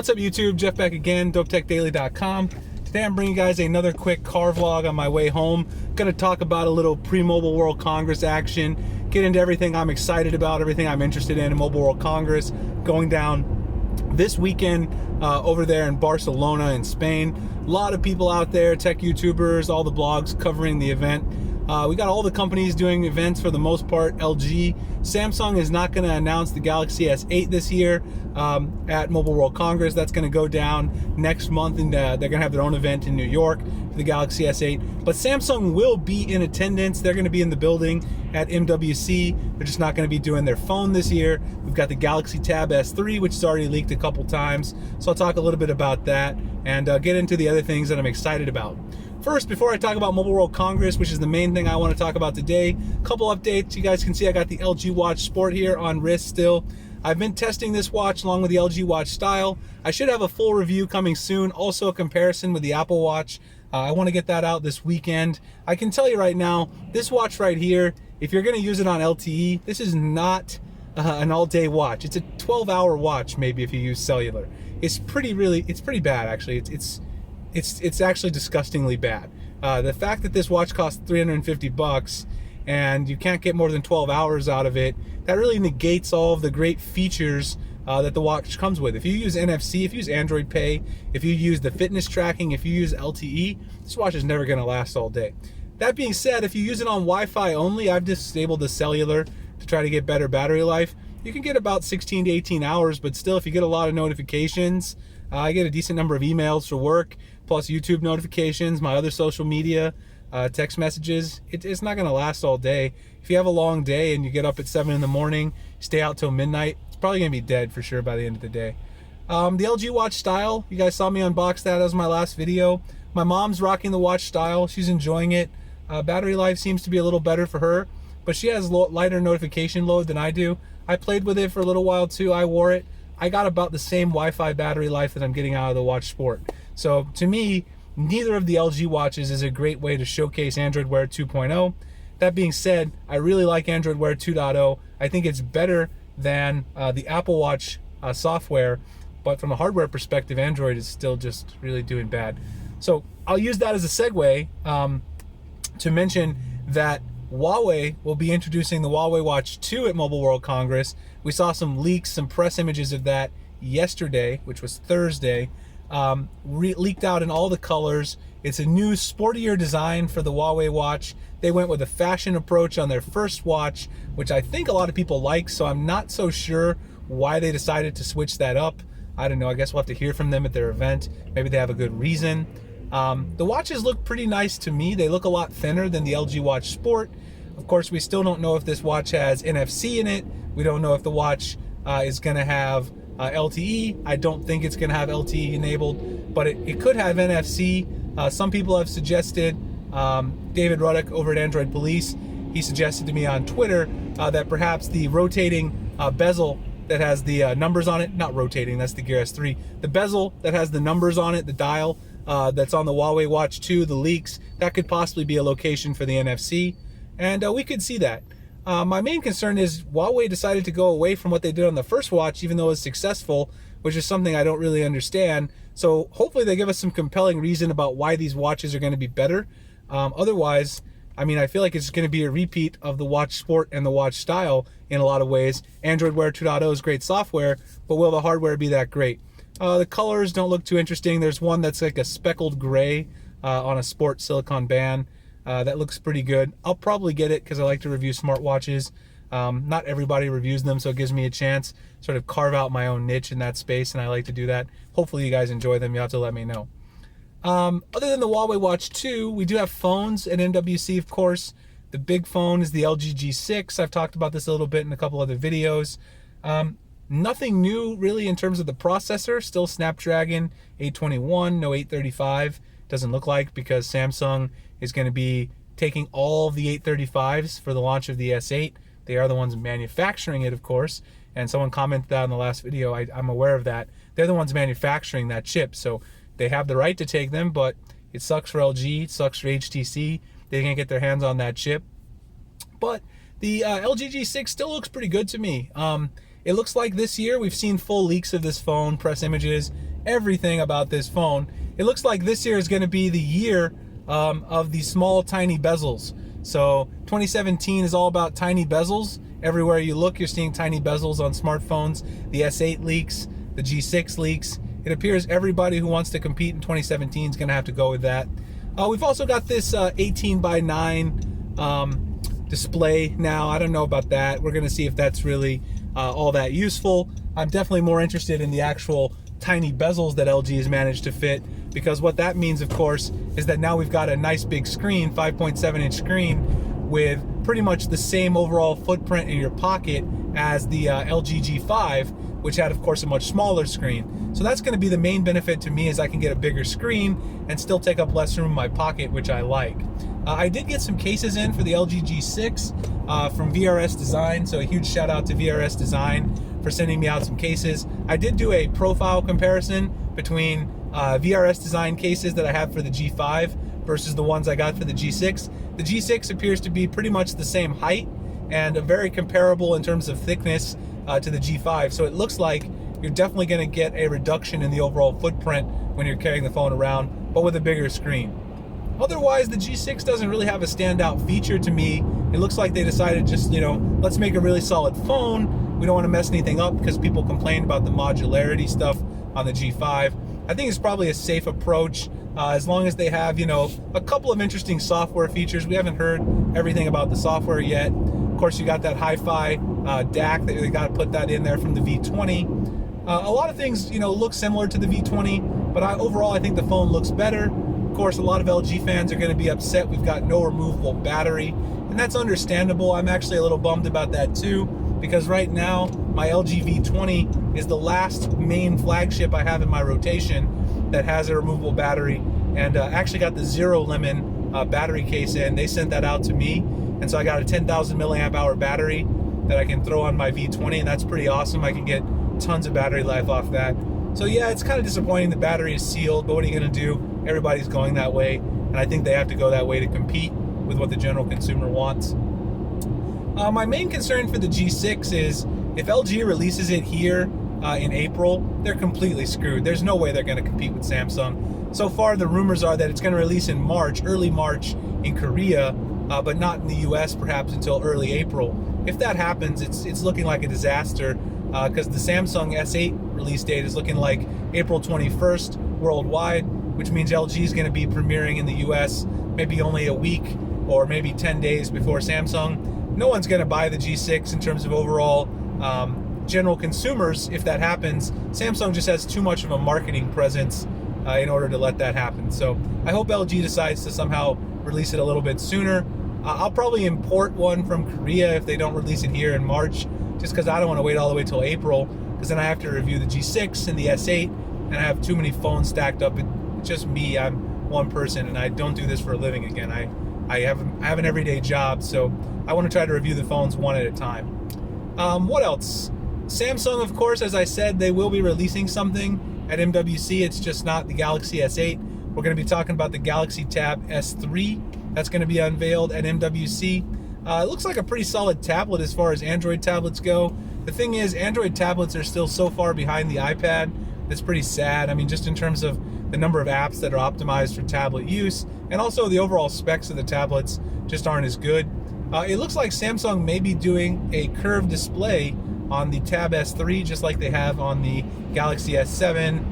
What's up, YouTube? Jeff back again, dopetechdaily.com. Today I'm bringing you guys another quick car vlog on my way home. Gonna talk about a little pre-Mobile World Congress action, get into everything I'm excited about, everything I'm interested in Mobile World Congress, going down this weekend over there in Barcelona in Spain. A lot of people out there, tech YouTubers, all the blogs covering the event. We got all the companies doing events for the most part. LG, Samsung is not going to announce the Galaxy S8 this year at Mobile World Congress. That's going to go down next month, and they're going to have their own event in New York for the Galaxy S8. But Samsung will be in attendance. They're going to be in the building at MWC. They're just not going to be doing their phone this year. We've got the Galaxy Tab S3, which is already leaked a couple times. So I'll talk a little bit about that and get into the other things that I'm excited about. First, before I talk about Mobile World Congress, which is the main thing I want to talk about today, a couple updates. You guys can see I got the LG Watch Sport here on wrist still. I've been testing this watch along with the LG Watch Style. I should have a full review coming soon, also a comparison with the Apple Watch. I want to get that out this weekend. I can tell you right now, this watch right here, if you're going to use it on LTE, this is not an all-day watch. It's a 12-hour watch, maybe, if you use cellular. It's pretty bad, actually. It's actually disgustingly bad. The fact that this watch costs $350 and you can't get more than 12 hours out of it, that really negates all of the great features that the watch comes with. If you use NFC, if you use Android Pay, if you use the fitness tracking, if you use LTE, this watch is never going to last all day. That being said, if you use it on Wi-Fi only, I've disabled the cellular to try to get better battery life. You can get about 16 to 18 hours, but still, if you get a lot of notifications, I get a decent number of emails for work, plus YouTube notifications, my other social media, text messages. It's not going to last all day. If you have a long day and you get up at 7 in the morning, stay out till midnight, it's probably going to be dead for sure by the end of the day. The LG Watch Style, you guys saw me unbox that. That was my last video. My mom's rocking the Watch Style. She's enjoying it. Battery life seems to be a little better for her, but she has lighter notification load than I do. I played with it for a little while too. I wore it. I got about the same Wi-Fi battery life that I'm getting out of the Watch Sport. So to me, neither of the LG watches is a great way to showcase Android Wear 2.0. That being said, I really like Android Wear 2.0. I think it's better than the Apple Watch software, but from a hardware perspective, Android is still just really doing bad. So I'll use that as a segue to mention that Huawei will be introducing the Huawei Watch 2 at Mobile World Congress. We saw some leaks, some press images of that yesterday, which was Thursday, leaked out in all the colors. It's a new, sportier design for the Huawei watch. They went with a fashion approach on their first watch, which I think a lot of people like, so I'm not so sure why they decided to switch that up. I don't know, I guess we'll have to hear from them at their event. Maybe they have a good reason. The watches look pretty nice to me. They look a lot thinner than the LG Watch Sport. Of course, we still don't know if this watch has NFC in it. We don't know if the watch is going to have LTE. I don't think it's going to have LTE enabled, but it could have NFC. Some people have suggested, David Ruddock over at Android Police, he suggested to me on Twitter that perhaps the rotating bezel that has the numbers on it, not rotating, that's the Gear S3, the bezel that has the numbers on it, the dial that's on the Huawei Watch 2, the leaks, that could possibly be a location for the NFC, and we could see that. My main concern is Huawei decided to go away from what they did on the first watch, even though it was successful, which is something I don't really understand. So hopefully they give us some compelling reason about why these watches are going to be better. Otherwise, I mean, I feel like it's going to be a repeat of the Watch Sport and the Watch Style in a lot of ways. Android Wear 2.0 is great software, but will the hardware be that great? The colors don't look too interesting. There's one that's like a speckled gray on a sport silicone band. That looks pretty good. I'll probably get it because I like to review smartwatches. Not everybody reviews them, so it gives me a chance to sort of carve out my own niche in that space, and I like to do that. Hopefully you guys enjoy them. You'll have to let me know. Other than the Huawei Watch 2, we do have phones at MWC, of course. The big phone is the LG G6. I've talked about this a little bit in a couple other videos. Nothing new really in terms of the processor. Still Snapdragon 821, no 835. Doesn't look like, because Samsung is going to be taking all of the 835s for the launch of the S8. They are the ones manufacturing it, of course, and someone commented that in the last video. I'm aware of that. They're the ones manufacturing that chip, so they have the right to take them, but it sucks for LG, it sucks for HTC. They can't get their hands on that chip. But the LG G6 still looks pretty good to me. it looks like this year we've seen full leaks of this phone, press images, everything about this phone. It looks like this year is going to be the year of the small, tiny bezels. So 2017 is all about tiny bezels. Everywhere you look, you're seeing tiny bezels on smartphones. The S8 leaks, the G6 leaks. It appears everybody who wants to compete in 2017 is going to have to go with that. We've also got this 18:9 display now. I don't know about that. We're going to see if that's really all that useful. I'm definitely more interested in the actual tiny bezels that LG has managed to fit, because what that means, of course, is that now we've got a nice big screen, 5.7-inch screen, with pretty much the same overall footprint in your pocket as the LG G5, which had, of course, a much smaller screen. So that's going to be the main benefit to me, is I can get a bigger screen and still take up less room in my pocket, which I like. I did get some cases in for the LG G6 from VRS Design, so a huge shout out to VRS Design for sending me out some cases. I did do a profile comparison between VRS Design cases that I have for the G5 versus the ones I got for the G6. The G6 appears to be pretty much the same height and very comparable in terms of thickness to the G5. So it looks like you're definitely going to get a reduction in the overall footprint when you're carrying the phone around, but with a bigger screen. Otherwise, the G6 doesn't really have a standout feature to me. It looks like they decided just, let's make a really solid phone. We don't want to mess anything up, because people complained about the modularity stuff on the G5. I think it's probably a safe approach, as long as they have, a couple of interesting software features. We haven't heard everything about the software yet. Of course, you got that hi-fi DAC, that they got to put that in there from the V20. A lot of things, look similar to the V20, but overall, I think the phone looks better. Of course, a lot of LG fans are going to be upset we've got no removable battery, and that's understandable. I'm actually a little bummed about that too, because right now my LG V20 is the last main flagship I have in my rotation that has a removable battery, and actually got the Zero Lemon battery case in. They sent that out to me, and so I got a 10,000 milliamp hour battery that I can throw on my V20, and that's pretty awesome. I can get tons of battery life off that. So yeah, it's kind of disappointing the battery is sealed, but what are you going to do? Everybody's going that way, and I think they have to go that way to compete with what the general consumer wants. My main concern for the G6 is if LG releases it here in April, they're completely screwed. There's no way they're going to compete with Samsung. So far, the rumors are that it's going to release in March, early March in Korea, but not in the US perhaps until early April. If that happens, it's looking like a disaster, because the Samsung S8 release date is looking like April 21st worldwide, which means LG is going to be premiering in the US maybe only a week or maybe 10 days before Samsung. No one's going to buy the G6 in terms of overall general consumers if that happens. Samsung just has too much of a marketing presence in order to let that happen. So I hope LG decides to somehow release it a little bit sooner. I'll probably import one from Korea if they don't release it here in March, just because I don't want to wait all the way till April, because then I have to review the G6 and the S8, and I have too many phones stacked up. It's just me. I'm one person, and I don't do this for a living again. I have an everyday job, so I want to try to review the phones one at a time. What else? Samsung, of course, as I said, they will be releasing something at MWC. It's just not the Galaxy S8. We're going to be talking about the Galaxy Tab S3. That's going to be unveiled at MWC. It looks like a pretty solid tablet as far as Android tablets go. The thing is, Android tablets are still so far behind the iPad. That's pretty sad. I mean, just in terms of the number of apps that are optimized for tablet use, and also the overall specs of the tablets just aren't as good. It looks like Samsung may be doing a curved display on the Tab S3, just like they have on the Galaxy S7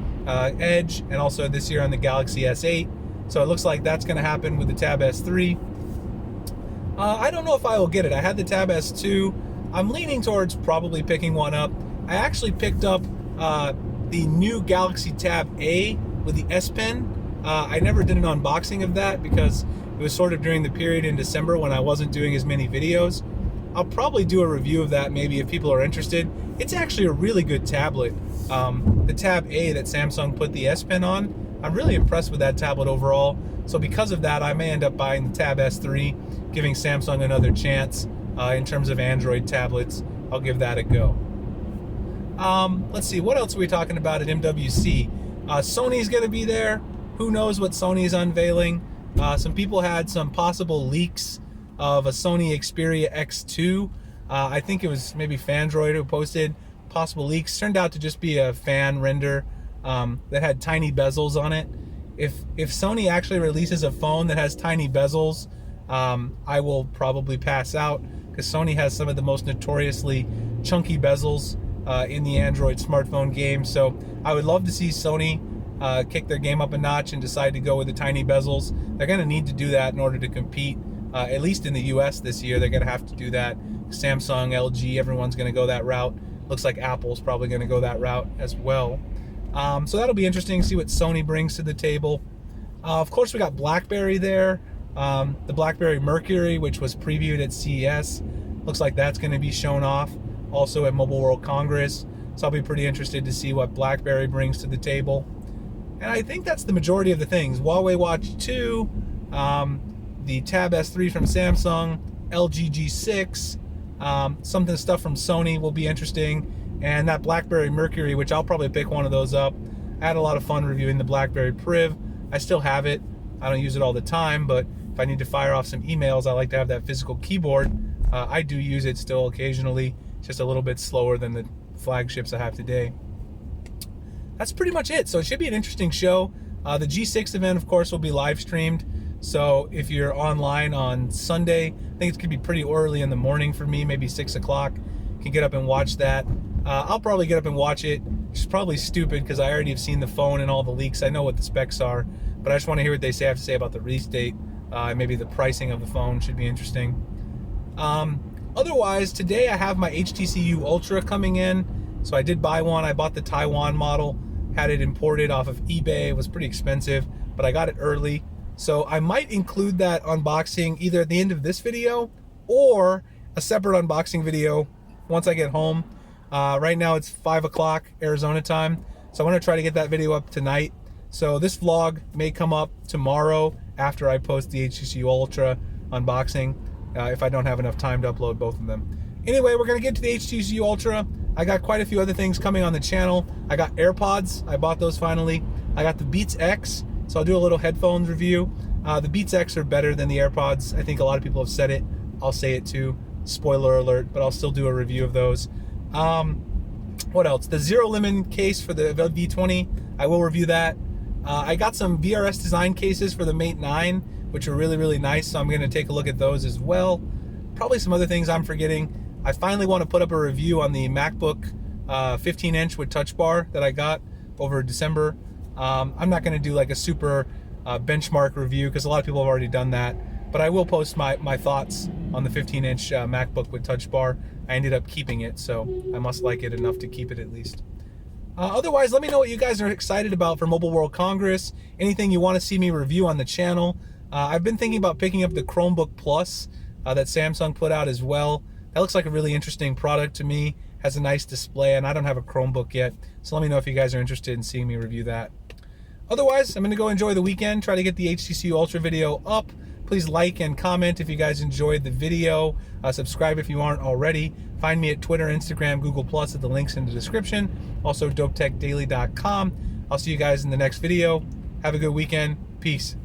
Edge, and also this year on the Galaxy S8. So it looks like that's going to happen with the Tab S3. I don't know if I will get it. I had the Tab S2. I'm leaning towards probably picking one up. I actually picked up the new Galaxy Tab A with the S Pen. I never did an unboxing of that because it was sort of during the period in December when I wasn't doing as many videos. I'll probably do a review of that maybe if people are interested. It's actually a really good tablet. The Tab A that Samsung put the S Pen on, I'm really impressed with that tablet overall. So because of that, I may end up buying the Tab S3, giving Samsung another chance in terms of Android tablets. I'll give that a go. Let's see, what else are we talking about at MWC? Sony's going to be there. Who knows what Sony is unveiling? Some people had some possible leaks of a Sony Xperia X2. I think it was maybe Fandroid who posted possible leaks. Turned out to just be a fan render that had tiny bezels on it. If Sony actually releases a phone that has tiny bezels, I will probably pass out, because Sony has some of the most notoriously chunky bezels in the Android smartphone game. So I would love to see Sony kick their game up a notch and decide to go with the tiny bezels. They're going to need to do that in order to compete, at least in the US this year. They're going to have to do that. Samsung, LG, everyone's going to go that route. Looks like Apple's probably going to go that route as well. So that'll be interesting to see what Sony brings to the table. Of course, we got BlackBerry there. The BlackBerry Mercury, which was previewed at CES. Looks like that's going to be shown off also at Mobile World Congress. So I'll be pretty interested to see what BlackBerry brings to the table. And I think that's the majority of the things. Huawei Watch 2, the Tab S3 from Samsung, LG G6, some stuff from Sony will be interesting, and that BlackBerry Mercury, which I'll probably pick one of those up. I had a lot of fun reviewing the BlackBerry Priv. I still have it. I don't use it all the time, but if I need to fire off some emails, I like to have that physical keyboard. I do use it still occasionally, just a little bit slower than the flagships I have today. That's pretty much it. So it should be an interesting show. The G6 event, of course, will be live streamed. So if you're online on Sunday, I think it's going to be pretty early in the morning for me, maybe 6 o'clock. You can get up and watch that. I'll probably get up and watch it. Which is probably stupid because I already have seen the phone and all the leaks. I know what the specs are, but I just want to hear what they have to say about the release date. Maybe the pricing of the phone should be interesting. Otherwise, today I have my HTC U Ultra coming in. So I did buy one. I bought the Taiwan model, had it imported off of eBay. It was pretty expensive, but I got it early. So I might include that unboxing either at the end of this video or a separate unboxing video once I get home. Right now it's 5 o'clock Arizona time, so I want to try to get that video up tonight. So this vlog may come up tomorrow after I post the HTC Ultra unboxing, if I don't have enough time to upload both of them. Anyway, we're going to get to the HTC Ultra. I got quite a few other things coming on the channel. I got AirPods. I bought those finally. I got the Beats X, so I'll do a little headphones review. The Beats X are better than the AirPods. I think a lot of people have said it. I'll say it too. Spoiler alert, but I'll still do a review of those. What else? The Zero Lemon case for the V20. I will review that. I got some VRS design cases for the Mate 9, which are really, really nice, so I'm going to take a look at those as well. Probably some other things I'm forgetting. I finally want to put up a review on the MacBook 15-inch with Touch Bar that I got over December. I'm not going to do like a super benchmark review because a lot of people have already done that, but I will post my thoughts on the 15-inch MacBook with Touch Bar. I ended up keeping it, so I must like it enough to keep it at least. Otherwise, let me know what you guys are excited about for Mobile World Congress. Anything you want to see me review on the channel. I've been thinking about picking up the Chromebook Plus that Samsung put out as well. That looks like a really interesting product to me. Has a nice display, and I don't have a Chromebook yet, so let me know if you guys are interested in seeing me review that. Otherwise, I'm going to go enjoy the weekend, try to get the HTC Ultra video up. Please like and comment if you guys enjoyed the video. Subscribe if you aren't already. Find me at Twitter, Instagram, Google+, at the links in the description. Also, dopetechdaily.com. I'll see you guys in the next video. Have a good weekend. Peace.